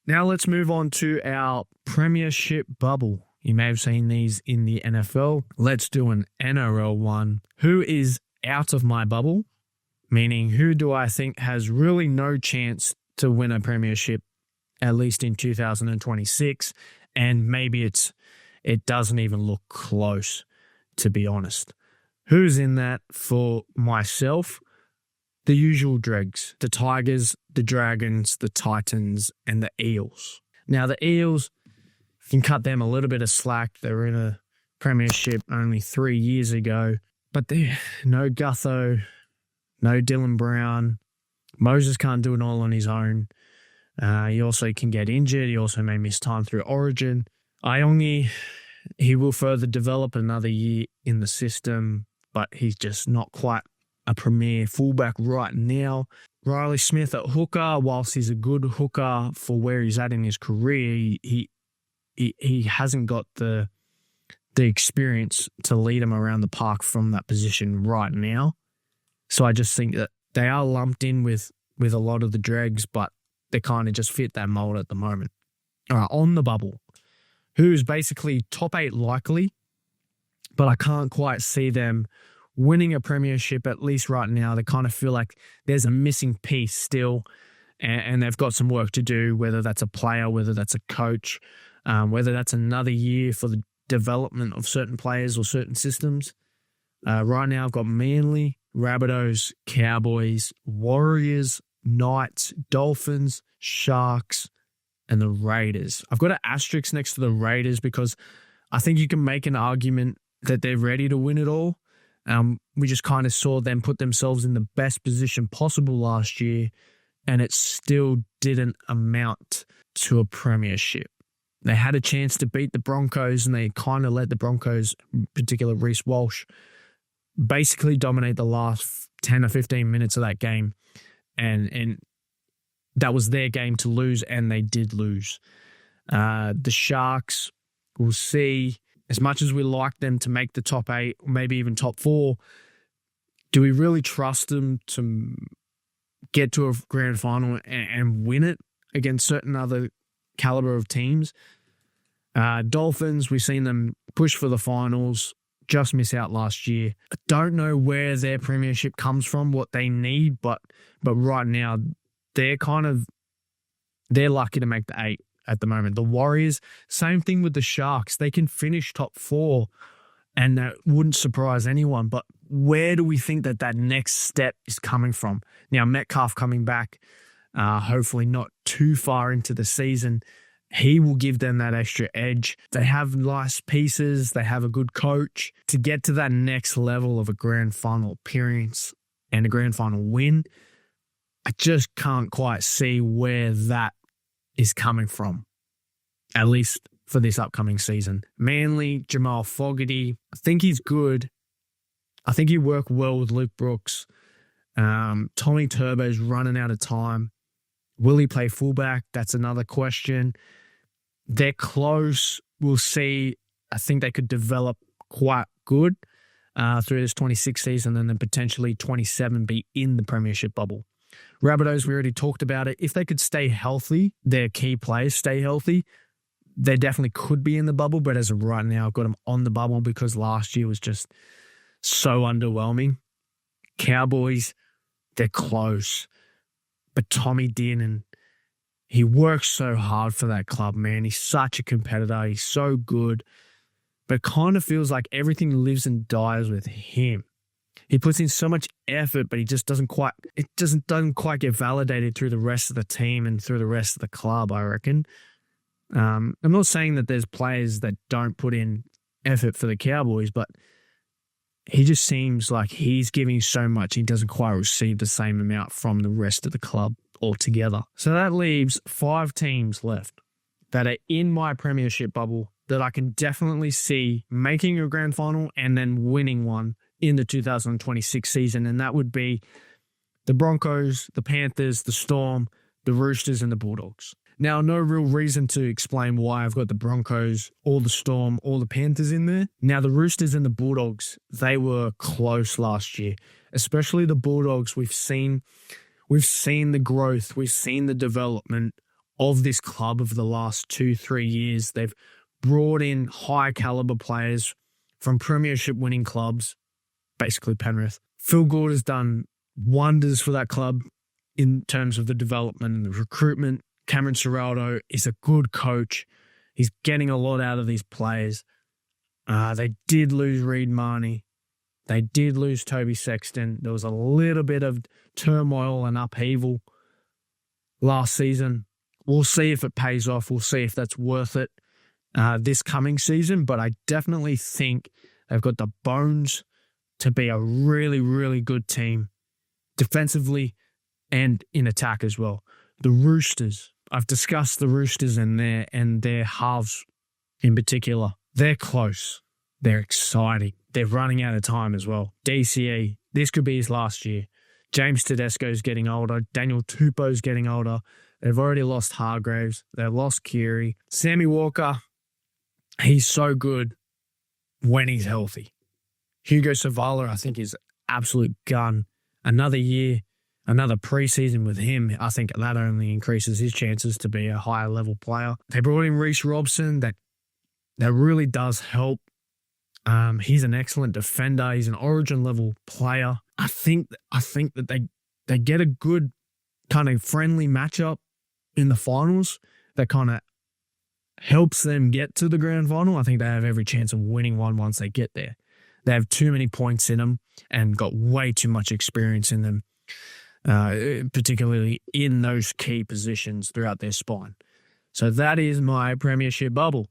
Now let's move on to our Premiership bubble. You may have seen these in the NFL. Let's do an NRL one. Who is out of my bubble? Meaning, who do I think has really no chance to win a premiership, at least in 2026? And maybe it doesn't even look close, to be honest. Who's in that for myself? The usual dregs. The Tigers, the Dragons, the Titans, and the Eels. Now, the Eels, can cut them a little bit of slack. They were in a premiership only 3 years ago. But no Gutho, no Dylan Brown. Moses can't do it all on his own. He also can get injured. He also may miss time through Origin. Iongi, he will further develop another year in the system, but he's just not quite a premier fullback right now. Riley Smith at hooker, whilst he's a good hooker for where he's at in his career, he hasn't got the experience to lead him around the park from that position right now. So I just think that they are lumped in with a lot of the dregs, but they kind of just fit that mold at the moment. All right, on the bubble, who's basically top 8 likely, but I can't quite see them winning a premiership, at least right now. They kind of feel like there's a missing piece still, and they've got some work to do, whether that's a player, whether that's a coach, whether that's another year for the development of certain players or certain systems. Right now, I've got Manly, Rabbitohs, Cowboys, Warriors, Knights, Dolphins, Sharks, and the Raiders. I've got an asterisk next to the Raiders because I think you can make an argument that they're ready to win it all. We just kind of saw them put themselves in the best position possible last year, and it still didn't amount to a premiership. They had a chance to beat the Broncos, and they kind of let the Broncos, in particular Reece Walsh, basically dominate the last 10 or 15 minutes of that game. And that was their game to lose, and they did lose. The Sharks, we'll see. As much as we like them to make the top 8, or maybe even top 4, do we really trust them to get to a grand final and win it against certain other caliber of teams? Dolphins, we've seen them push for the finals, just miss out last year. I don't know where their premiership comes from, what they need, but right now they're lucky to make the 8 at the moment. The Warriors, same thing with the Sharks. They can finish top 4, and that wouldn't surprise anyone. But where do we think that next step is coming from? Now, Metcalf coming back, hopefully not too far into the season, he will give them that extra edge. They have nice pieces. They have a good coach. To get to that next level of a grand final appearance and a grand final win, I just can't quite see where that is coming from, at least for this upcoming season. Manly, Jamal Fogarty, I think he's good. I think he worked well with Luke Brooks. Tommy Turbo's running out of time. Will he play fullback? That's another question. They're close. We'll see. I think they could develop quite good through this 26 season, and then potentially 27 be in the premiership bubble. Rabbitohs, we already talked about it. If they could stay healthy, their key players stay healthy, they definitely could be in the bubble. But as of right now, I've got them on the bubble because last year was just so underwhelming. Cowboys, they're close. But Tommy Dearden, he works so hard for that club, man. He's such a competitor. He's so good. But it kind of feels like everything lives and dies with him. He puts in so much effort, but he just doesn't quite get validated through the rest of the team and through the rest of the club, I reckon. I'm not saying that there's players that don't put in effort for the Cowboys, but he just seems like he's giving so much, he doesn't quite receive the same amount from the rest of the club altogether. So that leaves 5 teams left that are in my premiership bubble that I can definitely see making a grand final and then winning one in the 2026 season, and that would be the Broncos, the Panthers, the Storm, the Roosters, and the Bulldogs. Now, no real reason to explain why I've got the Broncos or the Storm or the Panthers in there. Now, the Roosters and the Bulldogs, they were close last year, especially the Bulldogs. We've seen the growth, we've seen the development of this club of the last 2-3 years. They've brought in high caliber players from Premiership winning clubs, basically Penrith. Phil Gould has done wonders for that club in terms of the development and the recruitment. Cameron Ciraldo is a good coach. He's getting a lot out of these players. They did lose Reid Marnie. They did lose Toby Sexton. There was a little bit of turmoil and upheaval last season. We'll see if it pays off. We'll see if that's worth it this coming season. But I definitely think they've got the bones to be a really, really good team defensively and in attack as well. The Roosters. I've discussed the Roosters and their halves in particular. They're close. They're exciting. They're running out of time as well. DCE, this could be his last year. James Tedesco's getting older. Daniel Tupou's getting older. They've already lost Hargraves. They've lost Keary. Sammy Walker, he's so good when he's healthy. Hugo Savala, I think, is absolute gun. Another year, another preseason with him, I think that only increases his chances to be a higher level player. They brought in Reece Robson. That really does help. He's an excellent defender. He's an origin level player. I think that they get a good kind of friendly matchup in the finals that kind of helps them get to the grand final. I think they have every chance of winning one once they get there. They have too many points in them and got way too much experience in them, particularly in those key positions throughout their spine. So that is my Premiership bubble.